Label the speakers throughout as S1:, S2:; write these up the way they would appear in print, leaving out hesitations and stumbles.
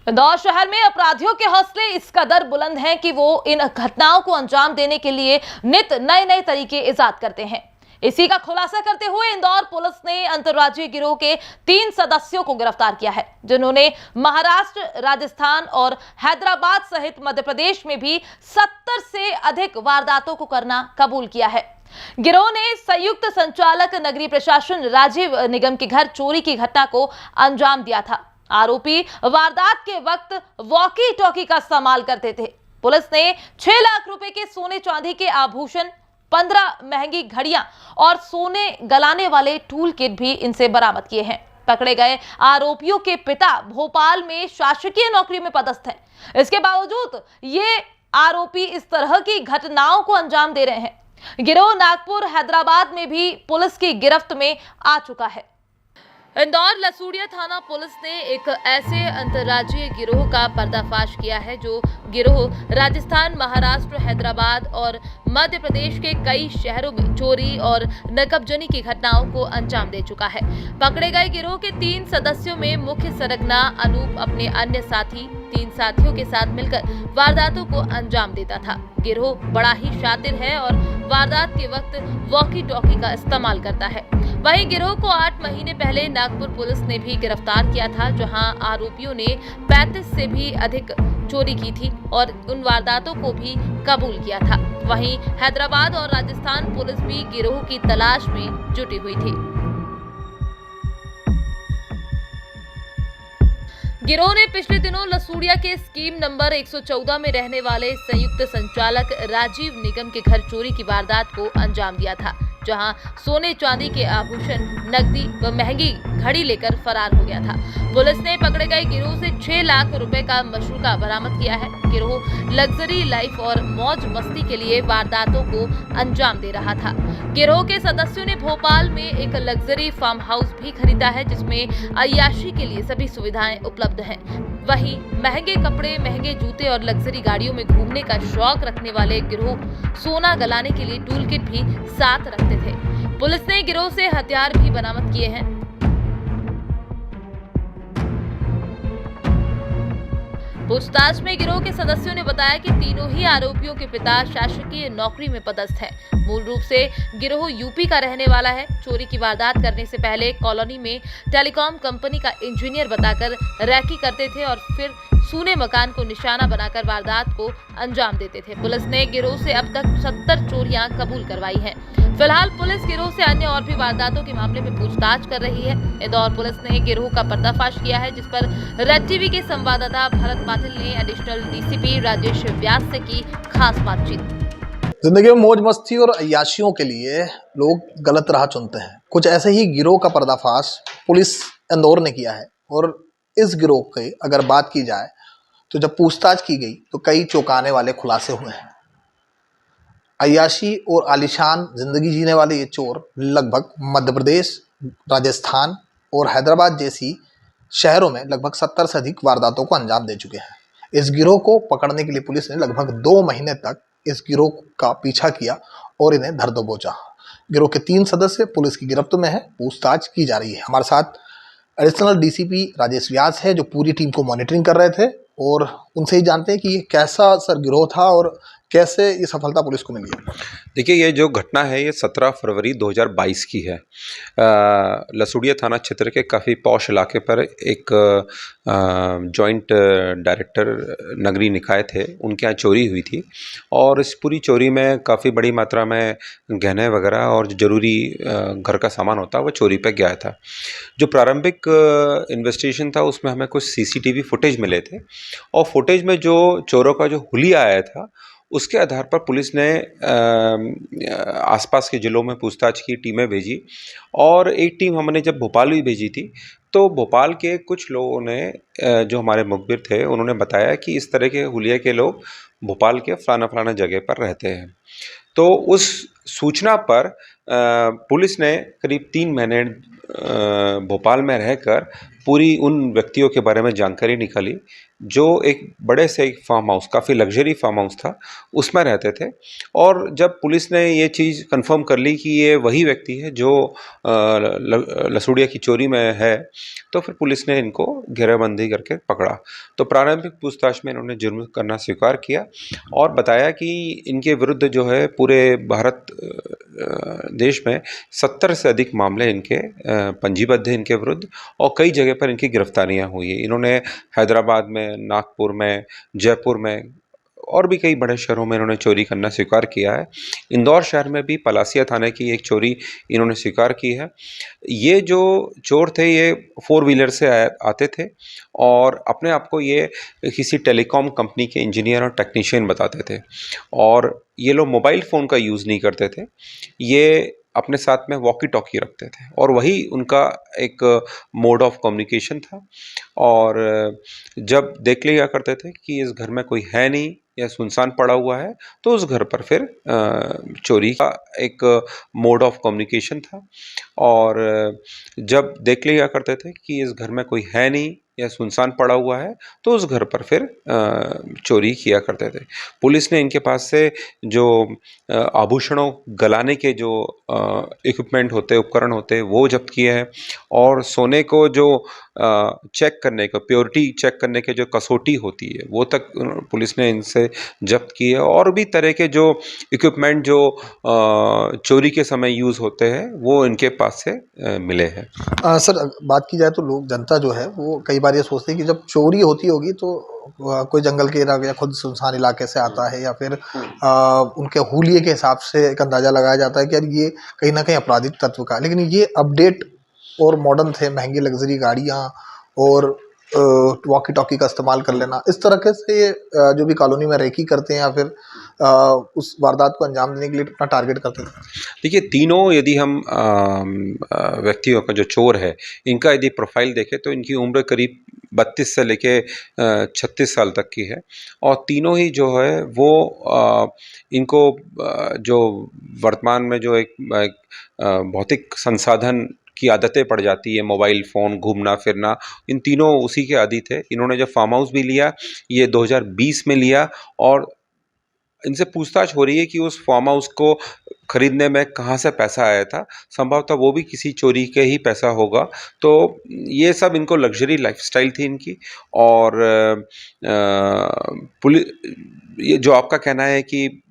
S1: इंदौर शहर में अपराधियों के हौसले इस कदर बुलंद हैं कि वो इन घटनाओं को अंजाम देने के लिए नित नए नए तरीके इजाद करते हैं। इसी का खुलासा करते हुए इंदौर पुलिस ने अंतर्राज्यीय गिरोह के 3 सदस्यों को गिरफ्तार किया है, जिन्होंने महाराष्ट्र, राजस्थान और हैदराबाद सहित मध्य प्रदेश में भी 70 से अधिक वारदातों को करना कबूल किया है। गिरोह ने संयुक्त संचालक नगरीय प्रशासन राजीव निगम के घर चोरी की घटना को अंजाम दिया था। आरोपी वारदात के वक्त वॉकी टॉकी का इस्तेमाल करते थे। पुलिस ने 6 लाख रुपए के सोने चांदी के आभूषण, 15 महंगी घड़ियां और सोने गलाने वाले टूल किट भी इनसे बरामद किए हैं। पकड़े गए आरोपियों के पिता भोपाल में शासकीय नौकरी में पदस्थ हैं। इसके बावजूद ये आरोपी इस तरह की घटनाओं को अंजाम दे रहे हैं। गिरोह नागपुर, हैदराबाद में भी पुलिस की गिरफ्त में आ चुका है। इंदौर लसूड़िया थाना पुलिस ने एक ऐसे अंतर्राज्यीय गिरोह का पर्दाफाश किया है जो गिरोह राजस्थान, महाराष्ट्र, हैदराबाद और मध्य प्रदेश के कई शहरों में चोरी और नकबजनी की घटनाओं को अंजाम दे चुका है। पकड़े गए गिरोह के 3 सदस्यों में मुख्य सरगना अनूप अपने अन्य 3 साथियों के साथ मिलकर वारदातों को अंजाम देता था। गिरोह बड़ा ही शातिर है और वारदात के वक्त वॉकी टॉकी का इस्तेमाल करता है। वहीं गिरोह को 8 महीने पहले नागपुर पुलिस ने भी गिरफ्तार किया था, जहां आरोपियों ने 35 से भी अधिक चोरी की थी और उन वारदातों को भी कबूल किया था। वहीं हैदराबाद और राजस्थान पुलिस भी गिरोह की तलाश में जुटी हुई थी। गिरोह ने पिछले दिनों लसूड़िया के स्कीम नंबर 114 में रहने वाले संयुक्त संचालक राजीव निगम के घर चोरी की वारदात को अंजाम दिया था, जहां सोने चांदी के आभूषण, नकदी व महंगी घड़ी लेकर फरार हो गया था। पुलिस ने पकड़े गए गिरोह से 6 लाख रुपए का मशरूका बरामद किया है। गिरोह लग्जरी लाइफ और मौज मस्ती के लिए वारदातों को अंजाम दे रहा था। गिरोह के सदस्यों ने भोपाल में एक लग्जरी फार्म हाउस भी खरीदा है, जिसमें अय्याशी के लिए सभी सुविधाएं उपलब्ध हैं। वहीं महंगे कपड़े, महंगे जूते और लग्जरी गाड़ियों में घूमने का शौक रखने वाले गिरोह सोना गलाने के लिए टूल किट भी साथ रखते थे। पुलिस ने गिरोह से हथियार भी बरामद किए हैं। पूछताछ में गिरोह के सदस्यों ने बताया कि तीनों ही आरोपियों के पिता शासकीय नौकरी में पदस्थ हैं। मूल रूप से गिरोह यूपी का रहने वाला है। चोरी की वारदात करने से पहले कॉलोनी में टेलीकॉम कंपनी का इंजीनियर बताकर रैकी करते थे और फिर सूने मकान को निशाना बनाकर वारदात को अंजाम देते थे। पुलिस ने गिरोह से अब तक 70 चोरियां कबूल करवाई हैं। फिलहाल पुलिस गिरोह से अन्य और भी वारदातों के मामले में पूछताछ कर रही है। इंदौर पुलिस ने गिरोह का पर्दाफाश किया है, जिस पर रेड टीवी के संवाददाता भरत पाटिल ने एडिशनल डीसीपी राजेश व्यास से की खास बातचीत।
S2: जिंदगी में मौज मस्ती और अय्याशियों के लिए लोग गलत राह चुनते हैं। कुछ ऐसे ही गिरोह का पर्दाफाश पुलिस इंदौर ने किया है और इस गिरोह की अगर बात की जाए तो जब पूछताछ की गई तो कई चौंकाने वाले खुलासे हुए हैं। अय्याशी और आलीशान जिंदगी जीने वाले ये चोर लगभग मध्य प्रदेश, राजस्थान और हैदराबाद जैसी शहरों में लगभग 70 से अधिक वारदातों को अंजाम दे चुके हैं। इस गिरोह को पकड़ने के लिए पुलिस ने लगभग 2 महीने तक इस गिरोह का पीछा किया और इन्हें धर दबोचा। गिरोह के 3 सदस्य पुलिस की गिरफ्त में है, पूछताछ की जा रही है। हमारे साथ एडिशनल डीसीपी राजेश व्यास है, जो पूरी टीम को मॉनिटरिंग कर रहे थे, और उनसे ही जानते हैं कि ये कैसा सर गिरोह था और कैसे ये सफलता पुलिस को मिली है।
S3: देखिए, ये जो घटना है ये 17 फरवरी 2022 की है। लसूड़िया थाना क्षेत्र के काफ़ी पॉश इलाके पर एक जॉइंट डायरेक्टर नगरीय निकाय थे, उनके यहाँ चोरी हुई थी और इस पूरी चोरी में काफ़ी बड़ी मात्रा में गहने वगैरह और जो ज़रूरी घर का सामान होता है वो चोरी पे गया था। जो प्रारंभिक इन्वेस्टिगेशन था उसमें हमें कुछ सीसीटीवी फुटेज मिले थे और फुटेज में जो चोरों का जो हुलिया आया था उसके आधार पर पुलिस ने आसपास के ज़िलों में पूछताछ की टीमें भेजी और एक टीम हमने जब भोपाल भी भेजी थी तो भोपाल के कुछ लोगों ने जो हमारे मुखबिर थे उन्होंने बताया कि इस तरह के हुलिया के लोग भोपाल के फलाना जगह पर रहते हैं। तो उस सूचना पर पुलिस ने करीब 3 महीने भोपाल में रहकर पूरी उन व्यक्तियों के बारे में जानकारी निकाली जो एक बड़े से एक फार्म हाउस, काफ़ी लग्जरी फार्म हाउस था, उसमें रहते थे। और जब पुलिस ने ये चीज़ कंफर्म कर ली कि ये वही व्यक्ति है जो लसूड़िया की चोरी में है, तो फिर पुलिस ने इनको घेराबंदी करके पकड़ा। तो प्रारंभिक पूछताछ में इन्होंने जुर्म करना स्वीकार किया और बताया कि इनके विरुद्ध जो है पूरे भारत देश में 70 से अधिक मामले इनके पंजीबद्ध हैं इनके विरुद्ध, और कई जगह पर इनकी गिरफ्तारियां हुई है। इन्होंने हैदराबाद में, नागपुर में, जयपुर में और भी कई बड़े शहरों में इन्होंने चोरी करना स्वीकार किया है। इंदौर शहर में भी पलासिया थाने की एक चोरी इन्होंने स्वीकार की है। ये जो चोर थे ये 4 व्हीलर से आते थे और अपने आप को ये किसी टेलीकॉम कंपनी के इंजीनियर और टेक्नीशियन बताते थे, और ये लोग मोबाइल फ़ोन का यूज़ नहीं करते थे। ये अपने साथ में वॉकी टॉकी रखते थे और वही उनका एक मोड ऑफ कम्युनिकेशन था। और जब देख लिया करते थे कि इस घर में कोई है नहीं या सुनसान पड़ा हुआ है, तो उस घर पर फिर चोरी का एक मोड ऑफ कम्युनिकेशन था। और जब देख लिया करते थे कि इस घर में कोई है नहीं या सुनसान पड़ा हुआ है, तो उस घर पर फिर चोरी किया करते थे। पुलिस ने इनके पास से जो आभूषणों गलाने के जो इक्विपमेंट होते, उपकरण होते, वो जब्त किए हैं, और सोने को जो चेक करने का, प्योरिटी चेक करने के जो कसौटी होती है, वो तक पुलिस ने इनसे जब्त की है। और भी तरह के जो इक्विपमेंट जो चोरी के समय यूज़ होते हैं, वो इनके पास से मिले हैं।
S2: सर, बात की जाए तो लोग, जनता जो है वो कई बार ये सोचते हैं कि जब चोरी होती होगी तो कोई जंगल के इलाके या खुद सुनसान इलाके से आता है, या फिर उनके हुलिये के हिसाब से एक अंदाज़ा लगाया जाता है कि यार ये कहीं ना कहीं आपराधिक तत्व का। लेकिन ये अपडेट और मॉडर्न थे, महंगी लग्जरी गाड़ियाँ और वॉकी टॉकी का इस्तेमाल कर लेना, इस तरह से ये जो भी कॉलोनी में रेकी करते हैं या फिर उस वारदात को अंजाम देने के लिए अपना टारगेट करते थे।
S3: देखिए, तीनों यदि हम व्यक्तियों का जो चोर है, इनका यदि प्रोफाइल देखें तो इनकी उम्र करीब 32 से लेके 36 साल तक की है, और तीनों ही जो है वो इनको जो वर्तमान में जो एक भौतिक संसाधन की आदतें पड़ जाती है, मोबाइल फ़ोन, घूमना फिरना, इन तीनों उसी के आदी थे। इन्होंने जब फार्म हाउस भी लिया, ये 2020 में लिया, और इनसे पूछताछ हो रही है कि उस फार्म हाउस को खरीदने में कहाँ से पैसा आया था। संभवतः वो भी किसी चोरी के ही पैसा होगा। तो ये सब, इनको लग्जरी लाइफस्टाइल थी इनकी। और ये जो आपका कहना है कि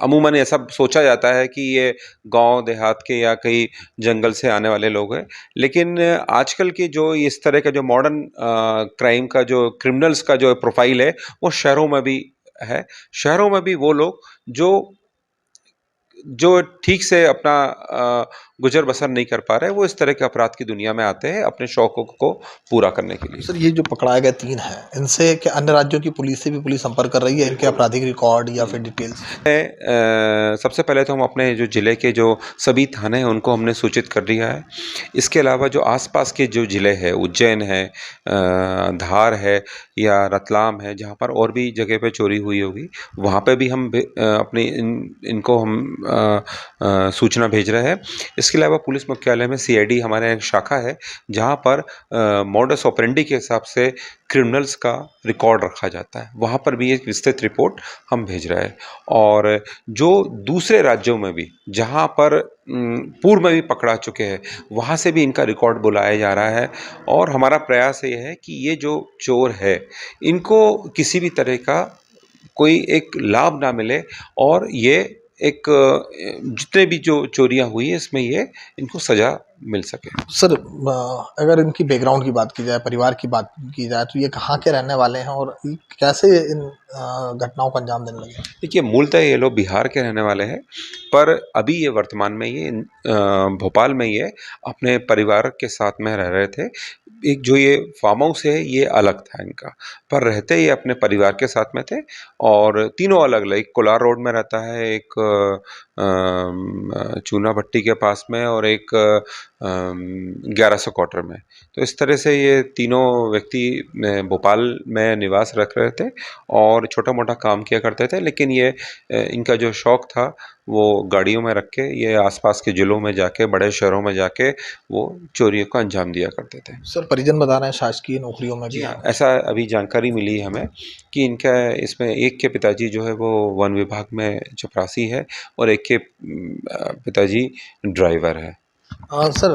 S3: अमूमन ऐसा सोचा जाता है कि ये गांव देहात के या कई जंगल से आने वाले लोग हैं, लेकिन आजकल के जो इस तरह का जो मॉडर्न क्राइम का जो क्रिमिनल्स का जो प्रोफाइल है, वो शहरों में भी है। शहरों में भी वो लोग जो ठीक से अपना गुजर बसर नहीं कर पा रहे, वो इस तरह के अपराध की दुनिया में आते हैं अपने शौकों को पूरा करने के लिए।
S2: सर, ये जो पकड़ाए गए 3 हैं, इनसे क्या अन्य राज्यों की पुलिस से भी पुलिस संपर्क कर रही है, इनके आपराधिक रिकॉर्ड या फिर डिटेल्स?
S3: सबसे पहले तो हम अपने जो ज़िले के जो सभी थाने हैं उनको हमने सूचित कर दिया है। इसके अलावा जो आसपास के जो ज़िले हैं, उज्जैन है, धार है या रतलाम है, जहाँ पर और भी जगह पे चोरी हुई होगी, वहाँ पे भी हम अपनी इनको हम सूचना भेज रहे हैं। इसके अलावा पुलिस मुख्यालय में CID हमारे एक शाखा है, जहाँ पर मॉडस ऑपरेंडी के हिसाब से क्रिमिनल्स का रिकॉर्ड रखा जाता है। वहाँ पर भी एक विस्तृत रिपोर्ट हम भेज रहे हैं। और जो दूसरे राज्यों में भी, जहाँ पर पूर्व में भी पकड़ा चुके हैं, वहाँ से भी इनका रिकॉर्ड बुलाया जा रहा है। और हमारा प्रयास ये है कि ये जो चोर है, इनको किसी भी तरह का कोई एक लाभ ना मिले, और ये एक जितने भी जो चोरियां हुई है, इसमें ये इनको सजा मिल सके।
S2: सर, अगर इनकी बैकग्राउंड की बात की जाए, परिवार की बात की जाए, तो ये कहाँ के रहने वाले हैं और कैसे इन घटनाओं को अंजाम देने लगे?
S3: देखिए, मूलतः ये लोग बिहार के रहने वाले हैं, पर अभी ये वर्तमान में ये भोपाल में ये अपने परिवार के साथ में रह रहे थे। एक जो ये फार्म हाउस है, ये अलग था इनका, पर रहते ये अपने परिवार के साथ में थे। और तीनों अलग-अलग, एक कोलार रोड में रहता है, एक चूना भट्टी के पास में, और एक 1100 क्वार्टर में। तो इस तरह से ये तीनों व्यक्ति भोपाल में निवास रख रहे थे और छोटा मोटा काम किया करते थे, लेकिन ये इनका जो शौक़ था वो गाड़ियों में रख के ये आसपास के ज़िलों में जाके, बड़े शहरों में जाके वो चोरियों को अंजाम दिया करते थे।
S2: सर परिजन बता रहे हैं शासकीय नौकरियों में भी
S3: जी हाँ,
S2: हैं।
S3: ऐसा अभी जानकारी मिली है हमें कि इनका इसमें एक के पिताजी जो है वो वन विभाग में चपरासी है और एक के पिताजी ड्राइवर है।
S2: सर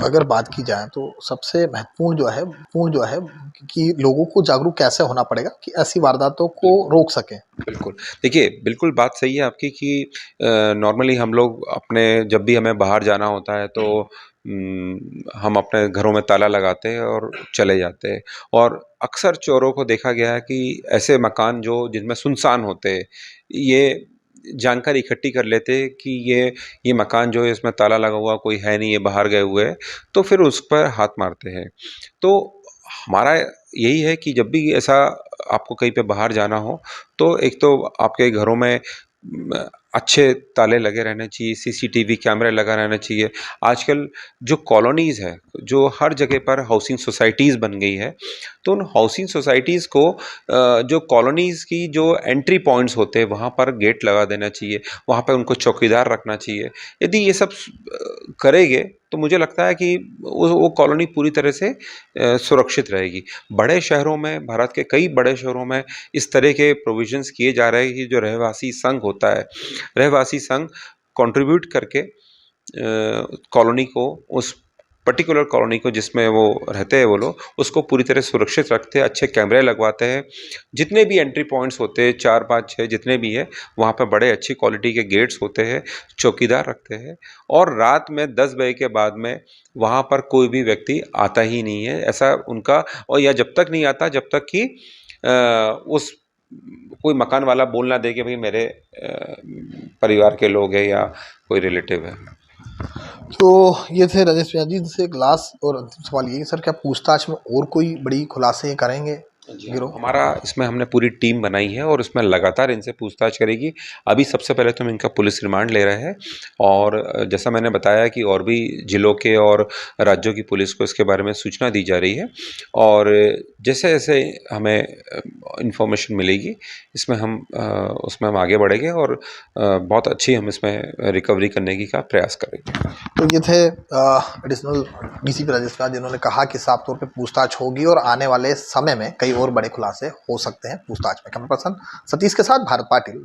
S2: अगर बात की जाए तो सबसे महत्वपूर्ण जो है कि लोगों को जागरूक कैसे होना पड़ेगा कि ऐसी वारदातों को रोक सकें।
S3: बिल्कुल। देखिए, बिल्कुल बात सही है आपकी कि नॉर्मली हम लोग अपने जब भी हमें बाहर जाना होता है तो हम अपने घरों में ताला लगाते हैं और चले जाते हैं और अक्सर चोरों को देखा गया है कि ऐसे मकान जो जिनमें सुनसान होते हैं, ये जानकारी इकट्ठी कर लेते हैं कि ये मकान जो है इसमें ताला लगा हुआ कोई है नहीं, ये बाहर गए हुए हैं, तो फिर उस पर हाथ मारते हैं। तो हमारा यही है कि जब भी ऐसा आपको कहीं पे बाहर जाना हो तो एक तो आपके घरों में अच्छे ताले लगे रहने चाहिए, सीसीटीवी कैमरे लगा रहना चाहिए। आजकल जो कॉलोनीज़ है, जो हर जगह पर हाउसिंग सोसाइटीज़ बन गई है, तो उन हाउसिंग सोसाइटीज़ को जो कॉलोनीज़ की जो एंट्री पॉइंट्स होते हैं वहाँ पर गेट लगा देना चाहिए, वहाँ पे उनको चौकीदार रखना चाहिए। यदि ये सब करेंगे तो मुझे लगता है कि वो कॉलोनी पूरी तरह से सुरक्षित रहेगी। बड़े शहरों में, भारत के कई बड़े शहरों में इस तरह के प्रोविज़न्स किए जा रहे हैं कि जो रहवासी संघ होता है, रहवासी संघ कंट्रीब्यूट करके कॉलोनी को, उस पर्टिकुलर कॉलोनी को जिसमें वो रहते हैं वो लोग, उसको पूरी तरह सुरक्षित रखते हैं, अच्छे कैमरे लगवाते हैं। जितने भी एंट्री पॉइंट्स होते हैं 4, 5, 6 जितने भी हैं, वहाँ पे बड़े अच्छी क्वालिटी के गेट्स होते हैं, चौकीदार रखते हैं और रात में 10 बजे के बाद में वहाँ पर कोई भी व्यक्ति आता ही नहीं है। ऐसा उनका और या जब तक नहीं आता जब तक कि उस कोई मकान वाला बोल ना दे कि भाई मेरे परिवार के लोग हैं या कोई रिलेटिव है।
S2: तो ये थे राजेश भैया जी। इनसे एक लास्ट और अंतिम सवाल ये है सर, क्या पूछताछ में और कोई बड़ी खुलासे करेंगे गिरोह?
S3: हमारा इसमें हमने पूरी टीम बनाई है और इसमें लगातार इनसे पूछताछ करेगी। अभी सबसे पहले तो हम इनका पुलिस रिमांड ले रहे हैं और जैसा मैंने बताया कि और भी ज़िलों के और राज्यों की पुलिस को इसके बारे में सूचना दी जा रही है और जैसे-जैसे हमें इन्फॉर्मेशन मिलेगी इसमें उसमें हम आगे बढ़ेंगे और बहुत अच्छी हम इसमें रिकवरी करने की का प्रयास करेंगे।
S2: तो ये थे एडिशनल डीसीपी राजेश भैया जिन्होंने कहा कि साफ तौर पे पूछताछ होगी और आने वाले समय में कई और बड़े खुलासे हो सकते हैं पूछताछ में। कैमरा पर्सन सतीश के साथ भारत पाटिल।